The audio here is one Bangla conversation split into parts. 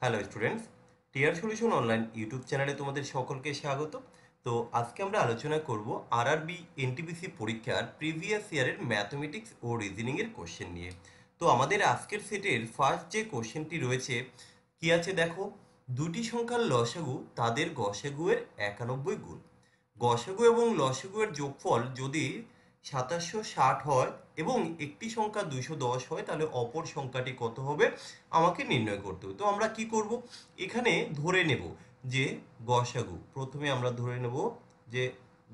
Hello students, TR solution online YouTube চ্যানেলে তোমাদের সকলকে স্বাগত। তো আজকে আমরা আলোচনা করব আরআরবি এনটিপিসি পরীক্ষার প্রিভিয়াস ইয়ারের ম্যাথমেটিক্স ও রিজনিং এর কোশ্চেন নিয়ে। তো আমাদের আজকের সেটের ফার্স্ট যে কোশ্চেনটি রয়েছে কি আছে দেখো, দুটি সংখ্যার লসাগু তাদের গসাগু এর 91 গুণ। গসাগু এবং লসাগু এর যোগফল যদি 2760 হয় এবং একটি সংখ্যা 210 হয়, তাহলে অপর সংখ্যাটি কত হবে আমাকে নির্ণয় করতে হবে। তো আমরা কি করব, এখানে ধরে নেব যে গসাগু, প্রথমে আমরা ধরে নেব যে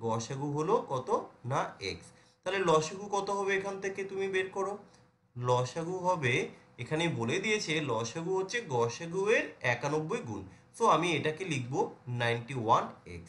গসাগু হলো কত না এক্স। তাহলে লসাগু কত হবে এখান থেকে তুমি বের করো। লসাগু হবে, এখানে বলে দিয়েছে লসাগু হচ্ছে গসাগু এর 91 গুণ। সো আমি এটাকে লিখবো 91x।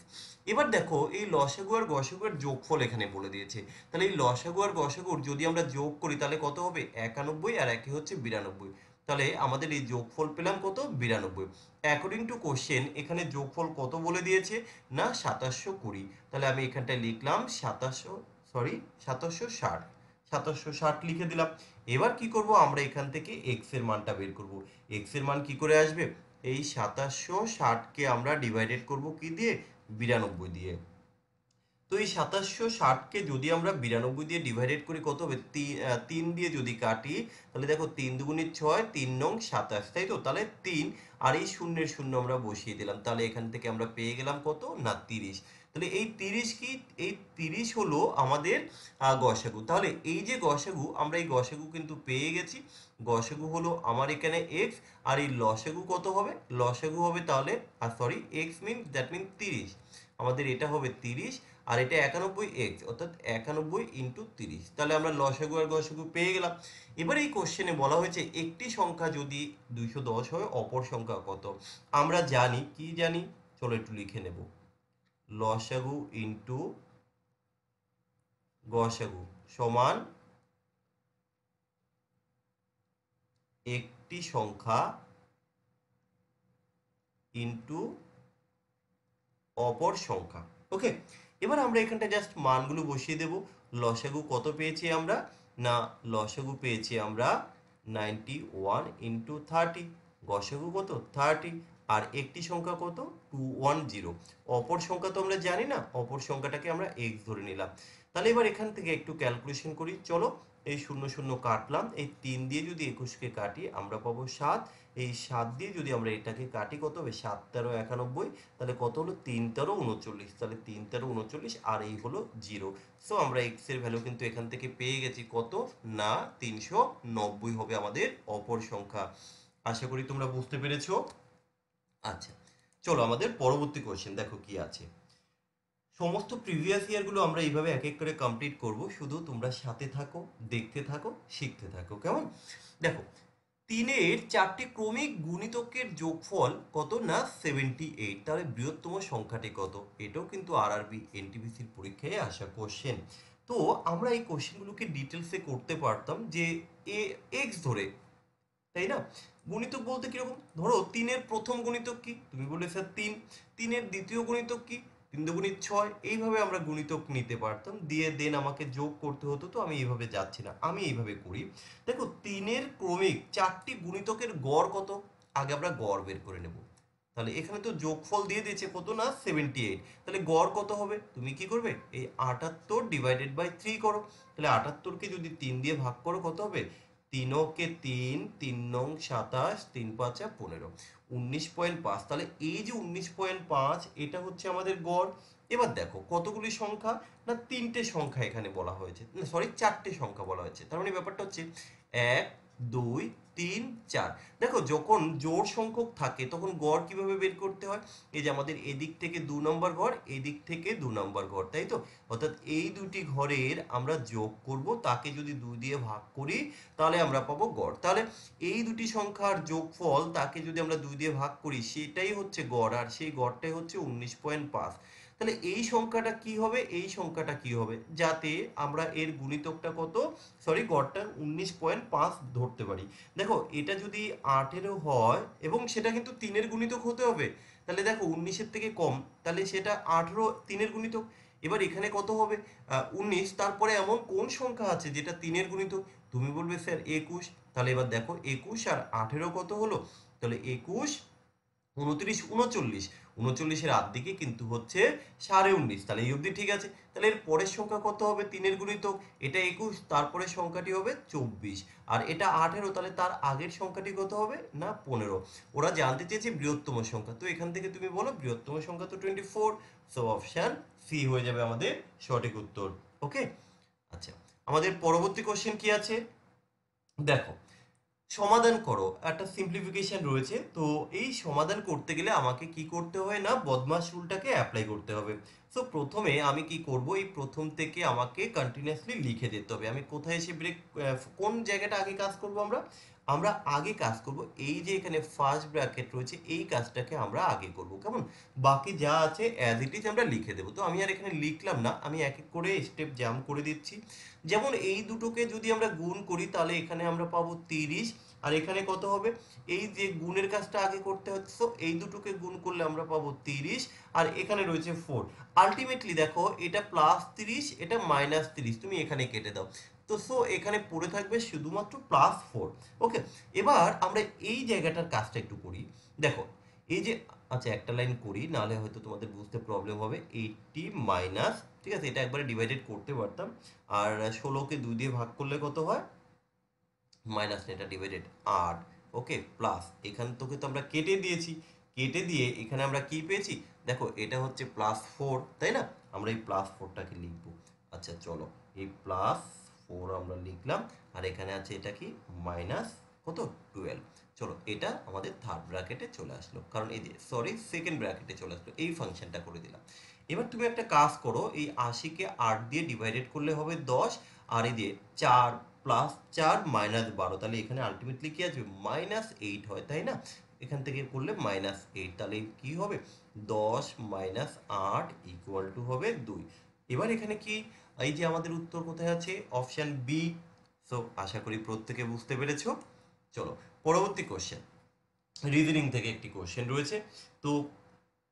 এবার দেখো এই লসাগু আর গসাগু এর যোগফল এখানে বলে দিয়েছে। তাহলে এই লসাগু আর গসাগুর যদি আমরা যোগ করি তাহলে কত হবে 91 আর একে হচ্ছে 92। তাহলে আমাদের এই যোগফল পেলাম কত 92। অ্যাকর্ডিং টু কোশ্চেন এখানে যোগফল কত বলে দিয়েছে না 2720। তাহলে আমি এখানটায় লিখলাম 2760, 2760 লিখে দিলাম। এবার কি করব, আমরা এখান থেকে এক্স এর মানটা বের করব। এক্স এর মান কি করে আসবে, এই 2760কে আমরা ডিভাইডেড করব কি দিয়ে 92 দিয়ে। তো এই 2760কে যদি আমরা 92 দিয়ে ডিভাইডেড করি কত হবে, 3 দিয়ে যদি কাটি তাহলে দেখো 3 দুগুণে 6, 3 নং 27, তাই তো। তাহলে 3 আর এই শূন্যের শূন্য আমরা বসিয়ে দিলাম, তাহলে এখান থেকে আমরা পেয়ে গেলাম কত না 30। তাহলে এই 30 কি, এই 30 হলো আমাদের গসাগু। তাহলে এই যে গসাগু, আমরা এই গসাগু কিন্তু পেয়ে গেছি। গসাগু হলো আমার এখানে এক্স, আর এই লসাগু কত হবে, লসাগু হবে তাহলে sorry X mean that mean 30। আমাদের এটা হবে 30 আর এটা 91x, অর্থাৎ 91 ইন্টু 30। তাহলে আমরা লসাগু আর গসাগু পেয়ে গেলাম। এবার এই কোশ্চেনে বলা হয়েছে একটি সংখ্যা যদি 210 হয় অপর সংখ্যা কত। আমরা জানি, কি জানি, চলো একটু লিখে নেব। লসাগু ইন্টু গসাগু সমান একটি সংখ্যা ইন্টু অপর সংখ্যা। ওকে, এবার আমরা এখানটা জাস্ট মানগুলো বসিয়ে দেব। লসাগু কত পেয়েছি আমরা না, লসাগু পেয়েছি আমরা 91 ইন্টু 30। গসাগু কত 30, আর একটি সংখ্যা কত 210। অপর সংখ্যা তো আমরা জানি না, অপর সংখ্যাটাকে আমরা এক্স ধরে নিলাম। তাহলে এবার এখান থেকে একটু ক্যালকুলেশন করি, চলো। এই শূন্য শূন্য কাটলাম, এই 3 দিয়ে যদি 21কে কাটি আমরা পাবো 7। এই 7 দিয়ে যদি আমরা এটাকে কাটি কত হবে 7 13 91, তাহলে কত হলো 3 13 39। তাহলে 3 13 39 আর এই হলো 0। সো আমরা এক্স এর ভ্যালু কিন্তু এখান থেকে পেয়ে গেছি কত না 390 হবে আমাদের অপর সংখ্যা। আশা করি তোমরা বুঝতে পেরেছো। আচ্ছা, চলো আমাদের পরবর্তী কোশ্চেন দেখো কি আছে। সমস্ত প্রিভিয়াস ইয়ারগুলো আমরা এইভাবে এক এক করে কমপ্লিট করব, শুধু তোমরা সাথে থাকো, দেখতে থাকো, শিখতে থাকো, কেমন। দেখো, 3-এর 4টি ক্রমিক গুণিতকের যোগফল কত না 78। তাহলে বৃহত্তম সংখ্যাটি কত, এটাও কিন্তু আরআরবি এনটিপিসির পরীক্ষায় আসা কোশ্চেন। তো আমরা এই কোশ্চেনগুলোকে ডিটেলসে করতে পারতাম যে এ এক্স ধরে, তাই না। গুণিতক বলতে কিরকম, ধরো 3-এর প্রথম গুণিতক কি, তুমি বললে স্যার 3। 3-এর দ্বিতীয় গুণিতক কি, 3 দুগুণে 6। এইভাবে আমরা গুণিতক নিতে পারতাম, দিয়ে দেন আমাকে যোগ করতে হতো। তো আমি এইভাবে যাচ্ছি না, আমি এইভাবে করি। দেখো 3-এর ক্রমিক 4টি গুণিতকের গড় কত, আগে আমরা গড় বের করে নেব। তাহলে এখানে তো যোগফল দিয়ে দিয়েছে কত না 78। তাহলে গড় কত হবে, তুমি কি করবে এই 78 ডিভাইডেড বাই 3 করো। তাহলে 78কে যদি 3 দিয়ে ভাগ করো কত হবে, 3 3, 3 নং 27, 3 5 15, 19.5। তাহলে এই যে 19.5 এটা হচ্ছে আমাদের গড়। এবার দেখো কতগুলি সংখ্যা না 3টে সংখ্যা এখানে বলা হয়েছে, সরি 4টে সংখ্যা বলা হয়েছে। তার মানে ব্যাপারটা হচ্ছে 1 2 3 4। দেখো যখন জোড় সংখ্যক থাকে তখন গড় কিভাবে বের করতে হয়, এই যে আমাদের এদিক থেকে 2 নম্বর ঘর, এদিক থেকে 2 নম্বর ঘর, তাই তো। অর্থাৎ এই দুটি ঘরের আমরা যোগ করব, তাকে যদি 2 দিয়ে ভাগ করি তাহলে আমরা পাবো গড়। তাহলে এই দুটি সংখ্যার যোগফল তাকে যদি আমরা 2 দিয়ে ভাগ করি সেটাই হচ্ছে গড়, আর সেই গড়টাই হচ্ছে 19.5। তাহলে এই সংখ্যাটা কি হবে, এই সংখ্যাটা কি হবে, যাতে আমরা এর গুণিতকটা কত, সরি গড়টা 19.5 ধরতে পারি। দেখো এটা যদি 18 হয় এবং সেটা কিন্তু 3-এর গুণিতক হতে হবে, তাহলে দেখো 19-এর থেকে কম, তাহলে সেটা 18 3-এর গুণিতক। এবার এখানে কত হবে 19, তারপরে এমন কোন সংখ্যা আছে যেটা 3-এর গুণিতক, তুমি বলবে স্যার 21। তাহলে এবার দেখো 21 আর 18 কত হলো, তাহলে 21 29 39 39-এর আধ দিকে কিন্তু হচ্ছে 19.5, তাহলে এই অবধি ঠিক আছে। তাহলে এর পরের সংখ্যা কত হবে? 3-এর গুণিতক, এটা 21, তারপরের সংখ্যাটি হবে 24, আর এটা 18, তাহলে তার আগের সংখ্যাটি কত হবে? না 15। ওরা জানতে চেয়েছে বৃহত্তম সংখ্যা, তো এখান থেকে তুমি বলো বৃহত্তম সংখ্যা তো 24, সো অপশান সি হয়ে যাবে আমাদের সঠিক উত্তর। ওকে, আচ্ছা, আমাদের পরবর্তী কোশ্চেন কি আছে দেখো। সমাধান করো, একটা সিম্পলিফিকেশন রয়েছে, তো এই সমাধান করতে গেলে আমাকে কি করতে হয় না বদমাশ রুলটাকে অ্যাপ্লাই করতে হবে। সো প্রথমে আমি কি করব, এই প্রথম থেকে আমাকে কন্টিনিউয়াসলি লিখে যেতে হবে আমি কোথায় এসে ব্রেক, কোন জায়গাটা আগে কাজ করব আমরা আমরা আগে কাজ করব এই যে এখানে ফার্স্ট ব্র্যাকেট রয়েছে এই কাজটাকে আমরা আগে করব, কেমন? বাকি যা আছে অ্যাজ ইট ইজ আমরা লিখে দেবো। তো আমি আর এখানে লিখলাম না, আমি এক এক করে স্টেপ জাম্প করে দিচ্ছি। যেমন এই দুটোকে যদি আমরা গুণ করি তাহলে এখানে আমরা পাবো 30, আর এখানে কত হবে? এই যে গুণের কাজটা আগে করতে হচ্ছে, তো এই দুটোকে গুণ করলে আমরা পাবো 30, আর এখানে রয়েছে 4। আলটিমেটলি দেখো এটা +30, এটা -30, তুমি এখানে কেটে দাও। তো সো এখানে পড়ে থাকবে শুধুমাত্র +4। ওকে, এবার আমরা এই জায়গাটার কাজটা একটু করি। দেখো এই যে, আচ্ছা একটা লাইন করি নাহলে হয়তো তোমাদের বুঝতে প্রবলেম হবে। 80 মাইনাস, ঠিক আছে, এটা একবারে ডিভাইডেড করতে পারতাম, আর 16কে 2 দিয়ে ভাগ করলে কত হয়? মাইনাস, এটা ডিভাইডেড 8। ওকে, প্লাস এখান থেকে তো আমরা কেটে দিয়েছি, কেটে দিয়ে এখানে আমরা কি পেয়েছি? দেখো এটা হচ্ছে +4, তাই না? আমরা এই +4টাকে লিখবো। আচ্ছা চলো, এই +4 আমরা লিখলাম, আর এখানে আছে এটা কি মাইনাস কত 12। চলো এটা আমাদের থার্ড ব্র্যাকেটে চলে আসলো, কারণ এই যে সরি সেকেন্ড ব্র্যাকেটে চলে আসলো, এই ফাংশনটা করে দিলাম। এবার তুমি একটা কাজ করো, এই 80-কে 8 দিয়ে ডিভাইডেড করলে হবে 10, আর এই দিয়ে 4 +4 -12, তাহলে এখানে আলটিমেটলি কি আসবে? -8 হয়, তাই না? এখান থেকে করলে -8, তাহলে কি হবে? 10 -8 = হবে 2। এবার এখানে কি, এই যে আমাদের উত্তর কোথায় আছে? Option B. সো আশা করি প্রত্যেকে বুঝতে পেরেছো। চলো পরবর্তী কোশ্চেন, রিজনিং থেকে একটি কোশ্চেন রয়েছে। তো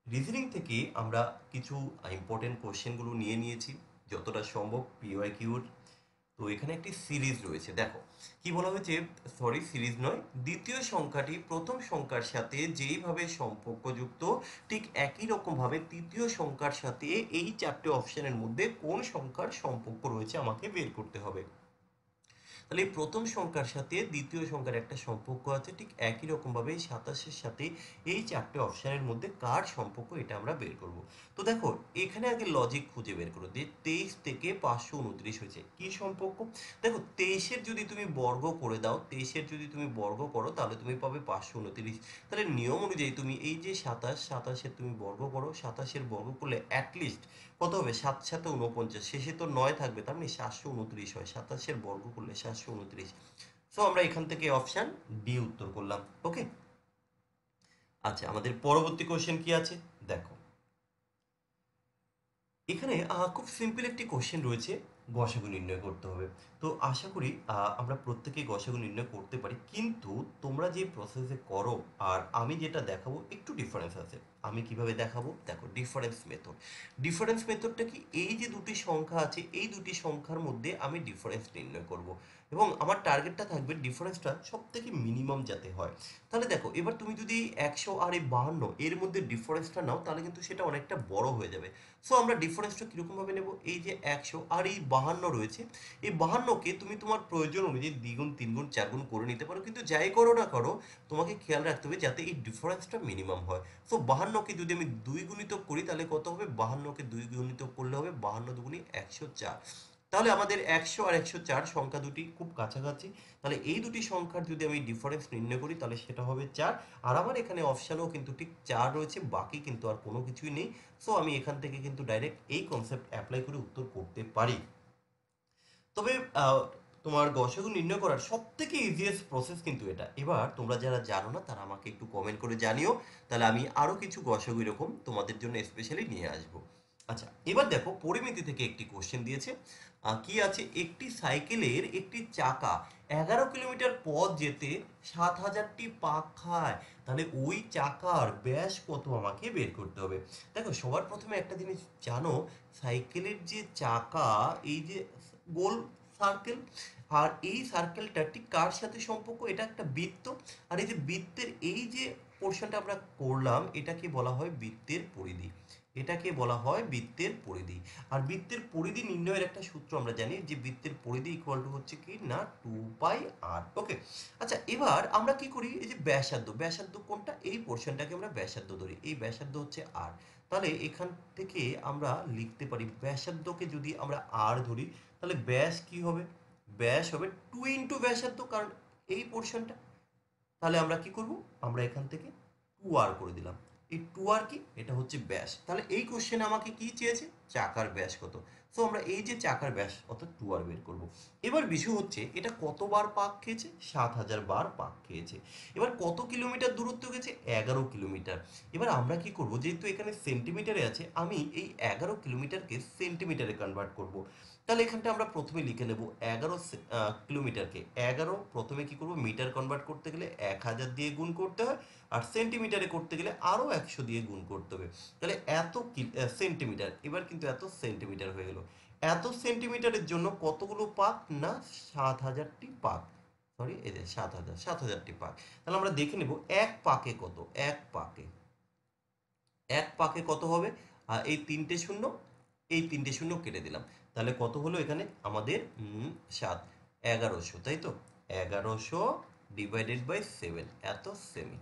রিজনিং থেকে আমরা কিছু ইম্পর্টেন্ট কোশ্চেনগুলো নিয়ে নিয়েছি যতটা সম্ভব পিওয়াইকিউর। তো এখানে একটি সিরিজ রয়েছে, দেখো কি বলা হয়েছে, সরি সিরিজ নয়, দ্বিতীয় সংখ্যাটি প্রথম সংখ্যার সাথে যেইভাবে সম্পর্কযুক্ত ঠিক একই রকম ভাবে তৃতীয় সংখ্যার সাথে এই চারটে অপশনের মধ্যে কোন সংখ্যার সম্পর্ক রয়েছে আমাকে বের করতে হবে। তাহলে এই প্রথম সংখ্যার সাথে দ্বিতীয় সংখ্যার একটা সম্পর্ক আছে, ঠিক একই রকম ভাবে এই 27-এর সাথে এই চারটে অপশনের মধ্যে কার সম্পর্ক এটা আমরা বের করব। তো দেখো এখানে আগে লজিক খুঁজে বের করো যে 23 থেকে 529 হয়েছে কি সম্পর্ক। দেখো 23-এর যদি তুমি বর্গ করে দাও, 23-এর যদি তুমি বর্গ করো তাহলে তুমি পাবে 529। তাহলে নিয়ম অনুযায়ী তুমি এই যে 27-এর তুমি বর্গ করো, 27-এর বর্গ করলে অ্যাটলিস্ট কত হবে? 7 7 49, শেষে তো 9 থাকবে, তার মানে 729 হয়। 27-এর বর্গ করলে 729। সো আমরা এখান থেকে অপশন ডি উত্তর করলাম। ওকে, আচ্ছা আমাদের পরবর্তী কোশ্চেন কি আছে দেখো। এখানে খুব সিম্পল একটি কোশ্চেন রয়েছে, গসাগু নির্ণয় করতে হবে। তো আশা করি আমরা প্রত্যেকেই গসাগু নির্ণয় করতে পারি, কিন্তু তোমরা যে প্রসেসে করো আর আমি যেটা দেখাবো একটু ডিফারেন্স আছে। আমি কিভাবে দেখাবো দেখো, ডিফারেন্স মেথড। ডিফারেন্স মেথডটা কি, এই যে দুটি সংখ্যা আছে এই দুটি সংখ্যার মধ্যে আমি ডিফারেন্স নির্ণয় করব, এবং আমার টার্গেটটা থাকবে ডিফারেন্সটা সব থেকে মিনিমাম যাতে হয়। তাহলে দেখো এবার তুমি যদি 100 আর এই 52 এর মধ্যে ডিফারেন্সটা নাও তাহলে কিন্তু সেটা অনেকটা বড় হয়ে যাবে। সো আমরা ডিফারেন্সটা কীরকমভাবে নেব, এই যে 100 আর এই 52 রয়েছে, এই 52কে তুমি তোমার প্রয়োজন অনুযায়ী দ্বিগুণ তিনগুণ চারগুণ করে নিতে পারো, কিন্তু যাই করো না করো তোমাকে খেয়াল রাখতে হবে যাতে এই ডিফারেন্সটা মিনিমাম হয়। সো 52কে যদি আমি 2 গুণিতক করি তাহলে কত হবে? 52কে 2 গুণিতক করলে হবে 52 দুগুণী 104। তাহলে আমাদের 100 আর 104 সংখ্যা দুটি খুব কাছাকাছি, তাহলে এই দুটি সংখ্যার যদি আমি ডিফারেন্স নির্ণয় করি তাহলে সেটা হবে 4। আর আমার এখানে অপশানেও কিন্তু ঠিক 4 রয়েছে, বাকি কিন্তু আর কোনো কিছুই নেই। সো আমি এখান থেকে কিন্তু ডাইরেক্ট এই কনসেপ্ট অ্যাপ্লাই করে উত্তর করতে পারি। তবে তোমার গসাগু নির্ণয় করার সব থেকে ইজিয়েস্ট প্রসেস কিন্তু এটা। এবার তোমরা যারা জানো না তারা আমাকে একটু কমেন্ট করে জানিও, তাহলে আমি আরও কিছু গসাগু এরকম তোমাদের জন্য স্পেশালি নিয়ে আসবো। আচ্ছা এবার দেখো পরিমিতি থেকে একটি কোশ্চেন দিয়েছে, কি আছে, একটি সাইকেলের একটি চাকা 11 কিলোমিটার পথ যেতে 7,000টি পাক খায়, তাহলে ওই চাকার ব্যাস কত আমাকে বের করতে হবে। দেখো সবার প্রথমে একটা জিনিস জানো, সাইকেলের যে চাকা এই যে গোল সার্কেল, আর এই সার্কেলটা ঠিক কার সাথে সম্পর্ক? এটা একটা বৃত্ত, আর এই যে বৃত্তের এই যে পোর্শনটা আমরা করলাম এটাকে বলা হয় বৃত্তের পরিধি। এটাকে বলা হয় বৃত্তের পরিধি। আর বৃত্তের পরিধি নির্ণয়ের একটা সূত্র আমরা জানি যে বৃত্তের পরিধি ইকুয়াল টু হচ্ছে কি না 2πr। ওকে, আচ্ছা এবার আমরা কি করি, এই যে ব্যাসার্ধ, ব্যাসার্ধ কোনটা? এই পোর্শনটাকে আমরা ব্যাসার্ধ ধরি, এই ব্যাসার্ধ হচ্ছে আর। তাহলে এখান থেকে আমরা লিখতে পারি ব্যাসার্ধকে যদি আমরা আর ধরি তাহলে ব্যাস কি হবে? ব্যাস হবে 2 ইন্টু ব্যাসার্ধ, কারণ এই পোর্শনটা। তাহলে আমরা কি করব, আমরা এখান থেকে 2r করে দিলাম। এই 2r কি? এটা হচ্ছে ব্যাস। তাহলে এই কোশ্চেনে আমাকে কি চেয়েছে? চাকার ব্যাস কত। সো আমরা এই যে চাকার ব্যাস অর্থাৎ 2r বের করব। এবার বিষয় হচ্ছে এটা কতবার পাক খেয়েছে? 7000 বার পাক খেয়েছে। এবার কত কিলোমিটার দূরত্ব গেছে? 11 কিলোমিটার। এবার আমরা কি করব, যেহেতু এখানে সেন্টিমিটারে আছে, আমি এই 11 কিলোমিটারকে সেন্টিমিটারে কনভার্ট করব। তাহলে এখানটা আমরা প্রথমে লিখে নেব 11 কিলোমিটারকে 11, প্রথমে কি করব, মিটার কনভার্ট করতে গেলে 1000 দিয়ে গুণ করতে হয়, আর সেন্টিমিটারে করতে গেলে আরও 100 দিয়ে গুণ করতে হবে। তাহলে এত সেন্টিমিটার, এবার কিন্তু এত সেন্টিমিটার হয়ে গেল। এত সেন্টিমিটারের জন্য কতগুলো পাক? না 7000টি পাক। সরি, এই যে 7000টি পাক। তাহলে আমরা দেখে নেব এক পাকে কত। এক পাকে কত হবে? এই তিনটে শূন্য, এই তিনটে শূন্য কেটে দিলাম। তাহলে কত হলো এখানে আমাদের? 7, 1100, তাই তো? 1100 ডিভাইডেড বাই 7 এত সেমি।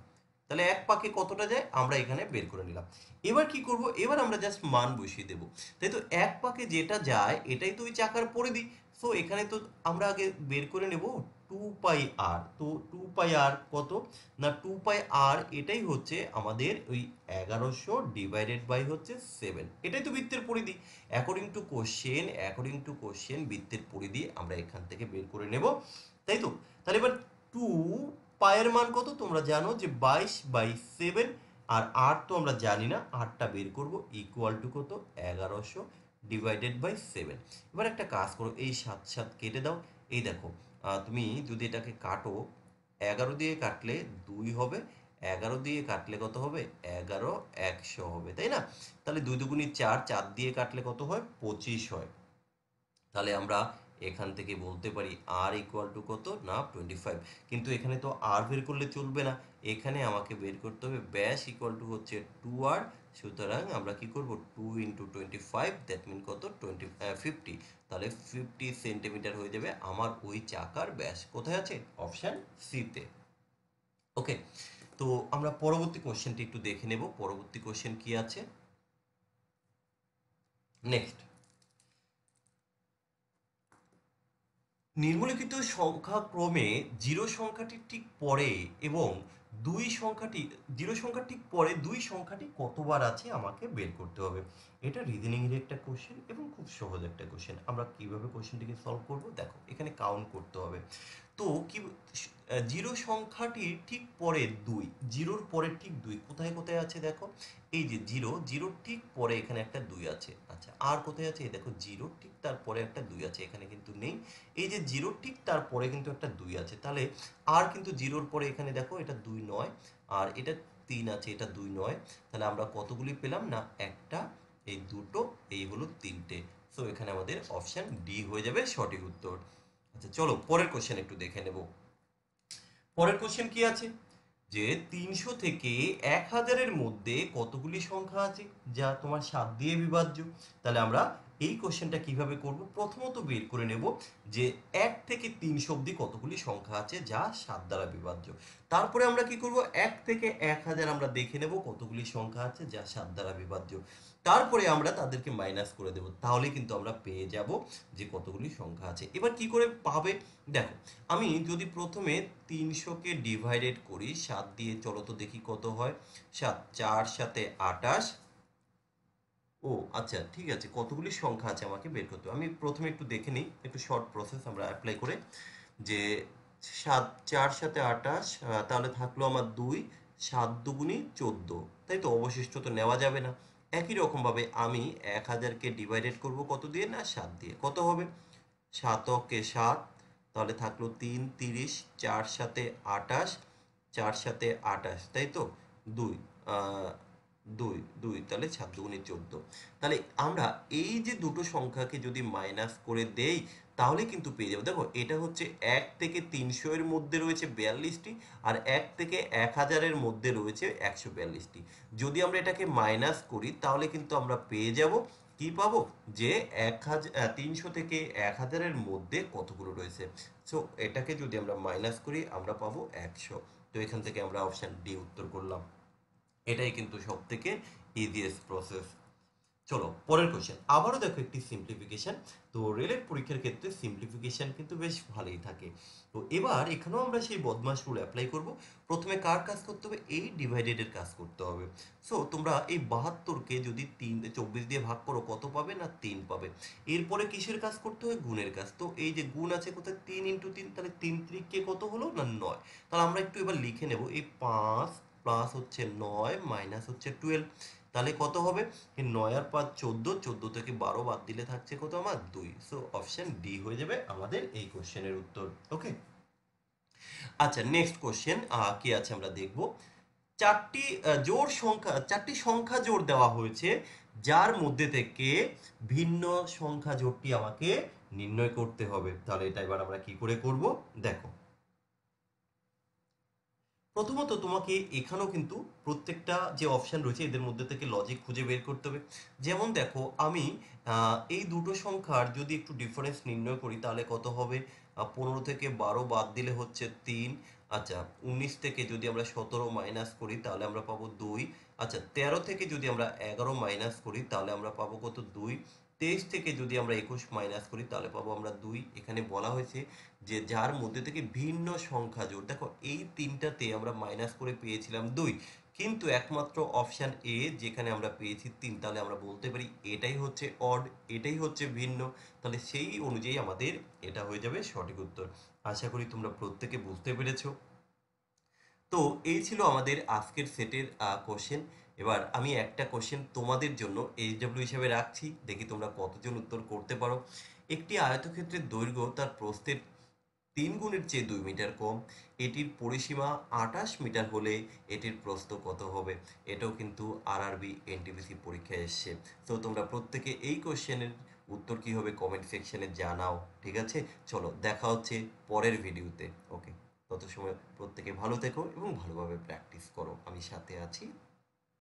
তাহলে এক পাকে কতটা যায় আমরা এখানে বের করে নিলাম। এবার কি করব, এবার আমরা জাস্ট মান বসিয়ে দেব। তাই তো, এক পাকে যেটা যায় এটাই তো ওই চাকার পরিধি। সো এখানে তো আমরা আগে বের করে নেব 2πr। তো 2πr কত? না 2πr এটাই হচ্ছে আমাদের ওই 1100 ডিভাইডেড বাই হচ্ছে 7। এটাই তো বৃত্তের পরিধি। অ্যাকর্ডিং টু কোশ্চেন বৃত্তের পরিধি আমরা এখান থেকে বের করে নেব, তাই তো? তাহলে এবার 2π-এর মান কত? তোমরা জানো যে 22/7, আর আর তো আমরা জানি না, আরটা বের করব ইকুয়াল টু কত? 1100 ডিভাইডেড বাই 7। এবার একটা কাজ করো, এই 7 7 কেটে দাও। এই দেখো, তুমি যদি এটাকে কাটো, 11 দিয়ে কাটলে 2 হবে, 11 দিয়ে কাটলে কত হবে? 11 100 হবে, তাই না? তাহলে 2 দুগুণী 4, 4 দিয়ে কাটলে কত হয়? 25 হয়। তাহলে আমরা এখান থেকে বলতে পারি আর ইকুয়াল টু কত? না 25। কিন্তু এখানে তো আর বের করলে চলবে না, এখানে আমাকে বের করতে হবে ব্যাস ইকুয়াল টু হচ্ছে 2r। সুতরাং আমরা কি করব, 2 ইন্টু 25, দ্যাট মিন কত? 50। তাহলে 50 সেন্টিমিটার হয়ে যাবে আমার ওই চাকার ব্যাস। কোথায় আছে? অপশান সিতে। ওকে, তো আমরা পরবর্তী কোশ্চেনটি একটু দেখে নেব। পরবর্তী কোশ্চেন কি আছে নেক্সট। নিম্নলিখিত সংখ্যাক্রমে জিরো সংখ্যাটির ঠিক পরে এবং দুই সংখ্যাটি, জিরো সংখ্যার ঠিক পরে দুই সংখ্যাটি কতবার আছে আমাকে বের করতে হবে। এটা রিজনিংয়ের একটা কোশ্চেন এবং খুব সহজ একটা কোশ্চেন। আমরা কিভাবে কোশ্চেনটিকে সলভ করব, দেখো এখানে কাউন্ট করতে হবে। তো কি, জিরো সংখ্যাটির ঠিক পরে দুই, জিরোর পরে ঠিক দুই কোথায় কোথায় আছে দেখো। এই যে জিরো, জিরোর ঠিক পরে এখানে একটা দুই আছে। আচ্ছা, আর কোথায় আছে? এই দেখো জিরো ঠিক তারপরে একটা দুই আছে, এখানে কিন্তু নেই। এই যে জিরো ঠিক তারপরে কিন্তু একটা দুই আছে, তাহলে আর কিন্তু জিরোর পরে এখানে দেখো এটা 2 নয়, আর এটা 3 আছে, এটা 2 নয়। তাহলে আমরা কতগুলি পেলাম? না একটা, এই দুটো, এই হলো তিনটে। সো এখানে আমাদের অপশান ডি হয়ে যাবে সঠিক উত্তর। আচ্ছা চলো পরের কোশ্চেন একটু দেখে নেব। পরের কোশ্চেন কি আছে, যে 300 থেকে 1000-এর মধ্যে কতগুলি সংখ্যা আছে যা তোমার 7 দিয়ে বিভাজ্য। তাহলে আমরা এই কোশ্চেনটা কিভাবে করব, প্রথমত বের করে নেব যে 1 থেকে 300 অবধি কতগুলি সংখ্যা আছে যা 7 দ্বারা বিভাজ্য। তারপরে আমরা কি করব, 1 থেকে 1000 আমরা দেখে নেব কতগুলি সংখ্যা আছে যা 7 দ্বারা বিভাজ্য। তারপরে আমরা তাদেরকে মাইনাস করে দেব, তাহলে কিন্তু আমরা পেয়ে যাব যে কতগুলি সংখ্যা আছে। এবার কি করে পাবে, দেখো আমি যদি প্রথমে 300-কে ডিভাইডেড করি 7 দিয়ে, চলো তো দেখি কত হয়। 7, 4 7 28। ও আচ্ছা ঠিক আছে, কতগুলি সংখ্যা আছে আমাকে বের করতে হবে। আমি প্রথমে একটু দেখে নিই, একটু শর্ট প্রসেস আমরা অ্যাপ্লাই করে, যে 7, 4 7 28, তাহলে থাকলো আমার 2, 7 দুগুণী 14, তাই তো? অবশিষ্ট তো নেওয়া যাবে না। একই রকমভাবে আমি 1000-কে ডিভাইডেড করব কত দিয়ে? না 7 দিয়ে। কত হবে? 7-কে 7, তাহলে থাকলো 3 30, 4 7 28, 4 7 28, তাই তো? 2, 2 2, তাহলে 7 দুগুণে 14। তাহলে আমরা এই যে দুটো সংখ্যাকে যদি মাইনাস করে দেই, তাহলে কিন্তু পেয়ে যাবো। দেখো এটা হচ্ছে 1 থেকে 300 এর মধ্যে রয়েছে 42টি, আর 1 থেকে 1000-এর মধ্যে রয়েছে 142টি। যদি আমরা এটাকে মাইনাস করি তাহলে কিন্তু আমরা পেয়ে যাব, কি পাবো, যে 300 থেকে 1000-এর মধ্যে কতগুলো রয়েছে। সো এটাকে যদি আমরা মাইনাস করি আমরা পাবো 100। তো এখান থেকে আমরা অপশান ডি উত্তর করলাম। এটাই কিন্তু সব থেকে ইজিয়েস্ট প্রসেস। চলো পরের কোশ্চেন, আবারও দেখো একটি সিম্পলিফিকেশন। তো রেলের পরীক্ষার ক্ষেত্রে সিম্পলিফিকেশন কিন্তু বেশ ভালোই থাকে। তো এবার এখানেও আমরা সেই বদমাশ রুল অ্যাপ্লাই করব। প্রথমে কার কাজ করতে হবে, এই ডিভাইডেডের কাজ করতে হবে। সো তোমরা এই 72কে যদি 24 দিয়ে ভাগ করো কত পাবে, না 3 পাবে। এরপরে কিসের কাজ করতে হবে, গুণের কাজ। তো এই যে গুণ আছে কোথায়, 3 ইন্টু 3, তাহলে 3 3 কত হলো, না 9। তাহলে আমরা একটু এবার লিখে নেব, এই 5 প্লাস হচ্ছে 9 মাইনাস হচ্ছে 12, তাহলে কত হবে, 9 আর 5 14, 14 থেকে 12 বাদ দিলে থাকছে কত আমার 2। সো অপশন ডি হয়ে যাবে আমাদের এই কোশ্চেনের উত্তর। ওকে, আচ্ছা নেক্সট কোশ্চেন কি আছে আমরা দেখব। চারটি সংখ্যা জোড় দেওয়া হয়েছে, যার মধ্যে থেকে ভিন্ন সংখ্যা জোড়টি আমাকে নির্ণয় করতে হবে। তাহলে এটা এবার আমরা কি করে করব, দেখো প্রথমত তোমাকে এখানেও কিন্তু প্রত্যেকটা যে অপশন রয়েছে এদের মধ্যে থেকে লজিক খুঁজে বের করতে হবে। যেমন দেখো আমি এই দুটো সংখ্যার যদি একটু ডিফারেন্স নির্ণয় করি তাহলে কত হবে, 15 থেকে 12 বাদ দিলে হচ্ছে 3। আচ্ছা 19 থেকে যদি আমরা 17 মাইনাস করি তাহলে আমরা পাবো 2। আচ্ছা 13 থেকে যদি আমরা 11 মাইনাস করি তাহলে আমরা পাবো কত, 2। 23 থেকে যদি আমরা 21 মাইনাস করি তাহলে পাবো আমরা 2। এখানে বলা হয়েছে যে যার মধ্যে থেকে ভিন্ন সংখ্যা জোড়, দেখো এই তিনটাতে আমরা মাইনাস করে পেয়েছিলাম 2, কিন্তু একমাত্র অপশান এ যেখানে আমরা পেয়েছি 3, তাহলে আমরা বলতে পারি এটাই হচ্ছে অড, এটাই হচ্ছে ভিন্ন। তাহলে সেই অনুযায়ী আমাদের এটা হয়ে যাবে সঠিক উত্তর। আশা করি তোমরা প্রত্যেকে বুঝতে পেরেছো। তো এই ছিল আমাদের আজকের সেটের কোশ্চেন। এবার আমি একটা কোশ্চেন তোমাদের জন্য এইচডব্লিউ হিসেবে রাখছি, দেখি তোমরা কতজন উত্তর করতে পারো। একটি আয়তক্ষেত্রের দৈর্ঘ্য তার প্রস্থের 3 গুণের চেয়ে 2 মিটার কম, এটির পরিসীমা 28 মিটার হলে এটির প্রস্থ কত হবে। এটাও কিন্তু আরআরবি এনটিপিসি পরীক্ষায় এসছে। তো তোমরা প্রত্যেকে এই কোশ্চেনের উত্তর কি হবে কমেন্ট সেকশনে জানাও, ঠিক আছে। চলো দেখা হচ্ছে পরের ভিডিওতে। ওকে, তত সময় প্রত্যেকে ভালো থেকো এবং ভালোভাবে প্র্যাকটিস করো, আমি সাথে আছি।